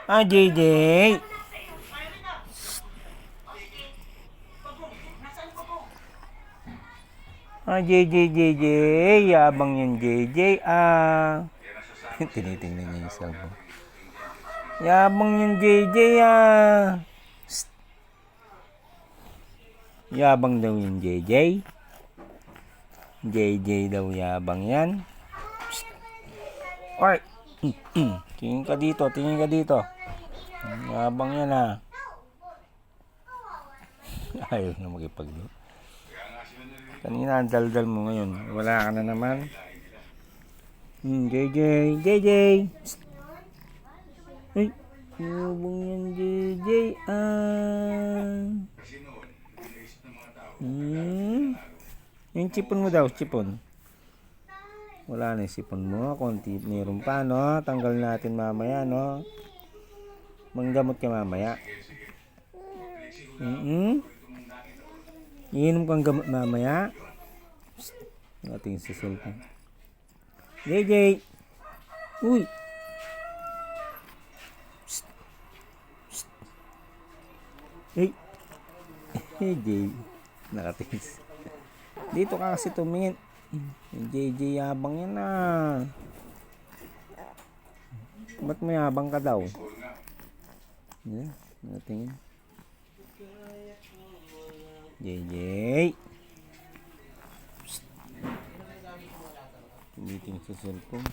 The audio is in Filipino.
Ah, JJ. Ah, JJ. Yabang yan, JJ. Ah. Tinitingnan niya yung cellphone. Yabang yan, JJ. Ah. Psst. Yabang daw yung JJ. JJ daw yabang yan. Psst. Oy. Tingin ka dito. Yabang yan ah. Ayaw na magipag. Kanina ang daldal mo ngayon. Wala ka na naman. JJ. Psst. Ay. Yabang yan, JJ. Ah. Yung sipon mo daw, sipon. Wala na yung sipon mo. Konti, meron pa, no? Tanggal natin mamaya, no? Manggamot ka mamaya. Iinom kang gamot mamaya. Psst. Ating sa cellphone. JJ. Uy. Psst. Psst. Hey. Hey, JJ. Nakatingin. Dito ka kasi tumingin. Yung JJ yabang yan ah. Ba't may yabang ka daw? Yeah, natingin. JJ. Psst. Tumiting sa cellphone.